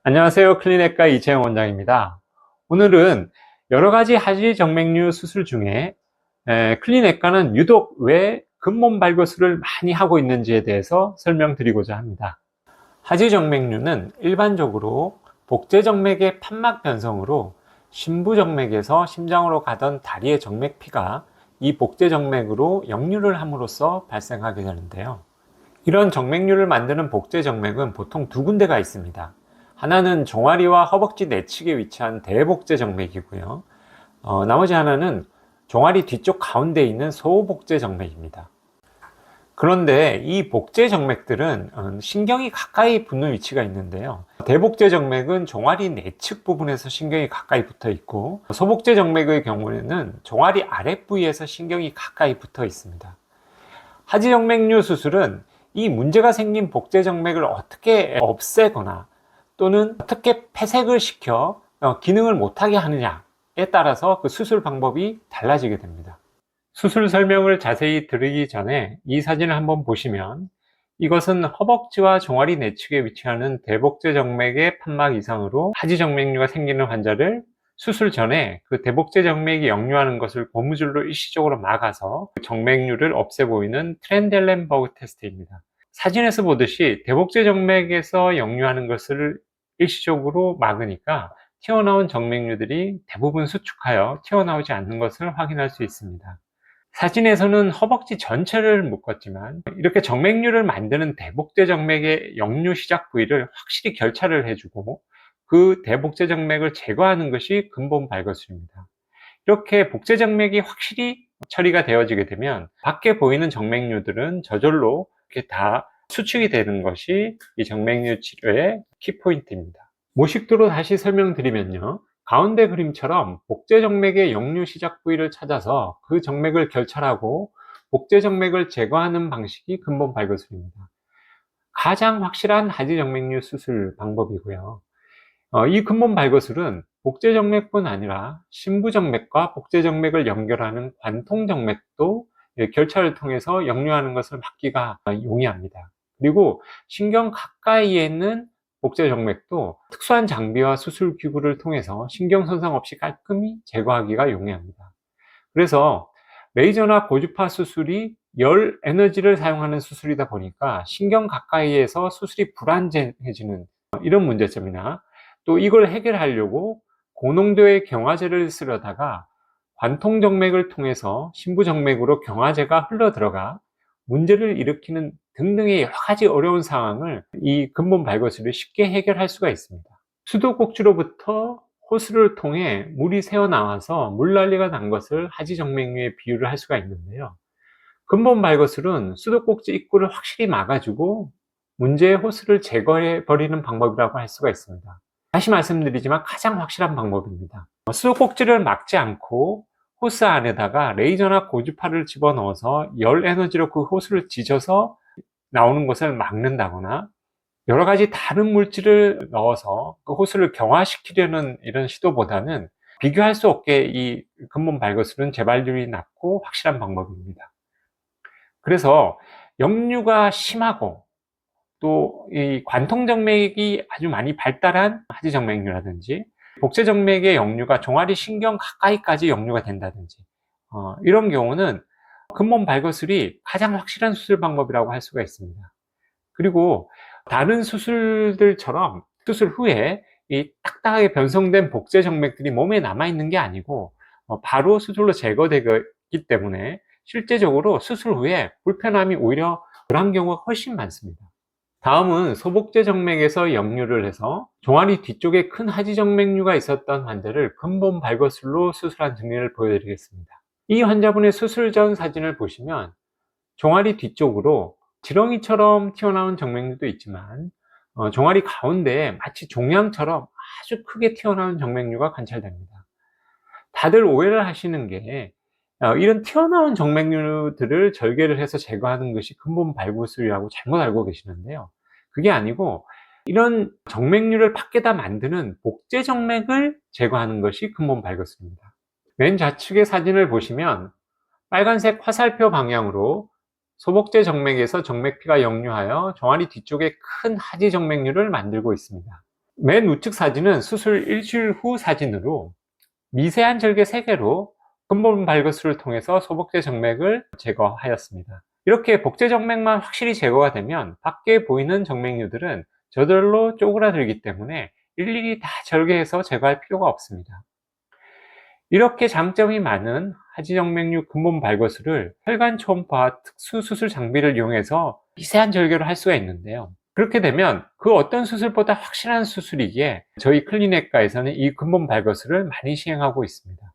안녕하세요. 클리네카 이채영 원장입니다. 오늘은 여러 가지 하지 정맥류 수술 중에 클리네카는 유독 왜 근본 발거술을 많이 하고 있는지에 대해서 설명드리고자 합니다. 하지 정맥류는 일반적으로 복제정맥의 판막 변성으로 심부정맥에서 심장으로 가던 다리의 정맥피가 이 복제정맥으로 역류를 함으로써 발생하게 되는데요. 이런 정맥류를 만드는 복제정맥은 보통 두 군데가 있습니다. 하나는 종아리와 허벅지 내측에 위치한 대복제정맥이고요. 나머지 하나는 종아리 뒤쪽 가운데에 있는 소복제정맥입니다. 그런데 이 복제정맥들은 신경이 가까이 붙는 위치가 있는데요. 대복제정맥은 종아리 내측 부분에서 신경이 가까이 붙어 있고, 소복제정맥의 경우에는 종아리 아랫부위에서 신경이 가까이 붙어 있습니다. 하지정맥류 수술은 이 문제가 생긴 복제정맥을 어떻게 없애거나 또는 어떻게 폐색을 시켜 기능을 못하게 하느냐에 따라서 그 수술 방법이 달라지게 됩니다. 수술 설명을 자세히 드리기 전에 이 사진을 한번 보시면, 이것은 허벅지와 종아리 내측에 위치하는 대복제 정맥의 판막 이상으로 하지 정맥류가 생기는 환자를 수술 전에 그 대복제 정맥이 역류하는 것을 고무줄로 일시적으로 막아서 정맥류를 없애 보이는 트렌델렌버그 테스트입니다. 사진에서 보듯이 대복제 정맥에서 역류하는 것을 일시적으로 막으니까 튀어나온 정맥류들이 대부분 수축하여 튀어나오지 않는 것을 확인할 수 있습니다. 사진에서는 허벅지 전체를 묶었지만 이렇게 정맥류를 만드는 대복제 정맥의 역류 시작 부위를 확실히 결차를 해주고 그 대복제 정맥을 제거하는 것이 근본 발거술입니다. 이렇게 복제 정맥이 확실히 처리가 되어지게 되면 밖에 보이는 정맥류들은 저절로 이렇게 다 수축이 되는 것이 이 정맥류 치료의 키포인트입니다. 모식도로 다시 설명드리면요, 가운데 그림처럼 복제 정맥의 역류 시작 부위를 찾아서 그 정맥을 결찰하고 복제 정맥을 제거하는 방식이 근본 발거술입니다. 가장 확실한 하지 정맥류 수술 방법이고요. 이 근본 발거술은 복제 정맥뿐 아니라 심부 정맥과 복제 정맥을 연결하는 관통 정맥도 결찰을 통해서 역류하는 것을 막기가 용이합니다. 그리고 신경 가까이에 있는 복제 정맥도 특수한 장비와 수술 기구를 통해서 신경 손상 없이 깔끔히 제거하기가 용이합니다. 그래서 레이저나 고주파 수술이 열 에너지를 사용하는 수술이다 보니까 신경 가까이에서 수술이 불안정해지는 이런 문제점이나, 또 이걸 해결하려고 고농도의 경화제를 쓰려다가 관통정맥을 통해서 심부정맥으로 경화제가 흘러 들어가 문제를 일으키는 등등의 여러 가지 어려운 상황을 이 근본 발거술이 쉽게 해결할 수가 있습니다. 수도꼭지로부터 호스를 통해 물이 새어나와서 물난리가 난 것을 하지정맥류에 비유를 할 수가 있는데요. 근본 발거술은 수도꼭지 입구를 확실히 막아주고 문제의 호스를 제거해 버리는 방법이라고 할 수가 있습니다. 다시 말씀드리지만 가장 확실한 방법입니다. 수도꼭지를 막지 않고 호스 안에다가 레이저나 고주파를 집어넣어서 열 에너지로 그 호스를 지져서 나오는 것을 막는다거나, 여러 가지 다른 물질을 넣어서 그 호스를 경화시키려는 이런 시도보다는 비교할 수 없게 이 근본 발거술은 재발률이 낮고 확실한 방법입니다. 그래서 역류가 심하고 또 이 관통정맥이 아주 많이 발달한 하지정맥류라든지 복제정맥의 역류가 종아리 신경 가까이까지 역류가 된다든지 이런 경우는 근본 발거술이 가장 확실한 수술 방법이라고 할 수가 있습니다. 그리고 다른 수술들처럼 수술 후에 이 딱딱하게 변성된 복제 정맥들이 몸에 남아있는 게 아니고 바로 수술로 제거되기 때문에 실제적으로 수술 후에 불편함이 오히려 덜한 경우가 훨씬 많습니다. 다음은 소복제 정맥에서 역류를 해서 종아리 뒤쪽에 큰 하지 정맥류가 있었던 환자를 근본 발거술로 수술한 증례를 보여드리겠습니다. 이 환자분의 수술 전 사진을 보시면 종아리 뒤쪽으로 지렁이처럼 튀어나온 정맥류도 있지만 종아리 가운데에 마치 종양처럼 아주 크게 튀어나온 정맥류가 관찰됩니다. 다들 오해를 하시는 게 이런 튀어나온 정맥류들을 절개를 해서 제거하는 것이 근본 발구술이라고 잘못 알고 계시는데요. 그게 아니고 이런 정맥류를 밖에다 만드는 복제 정맥을 제거하는 것이 근본 발구술입니다. 맨 좌측의 사진을 보시면 빨간색 화살표 방향으로 소복제 정맥에서 정맥피가 역류하여 종아리 뒤쪽에 큰 하지 정맥류를 만들고 있습니다. 맨 우측 사진은 수술 일주일 후 사진으로 미세한 절개 3개로 근본 발거술을 통해서 소복제 정맥을 제거하였습니다. 이렇게 복제 정맥만 확실히 제거가 되면 밖에 보이는 정맥류들은 저절로 쪼그라들기 때문에 일일이 다 절개해서 제거할 필요가 없습니다. 이렇게 장점이 많은 하지정맥류 근본 발거술을 혈관 초음파 특수 수술 장비를 이용해서 미세한 절개로 할 수가 있는데요. 그렇게 되면 그 어떤 수술보다 확실한 수술이기에 저희 클리닉과에서는 이 근본 발거술을 많이 시행하고 있습니다.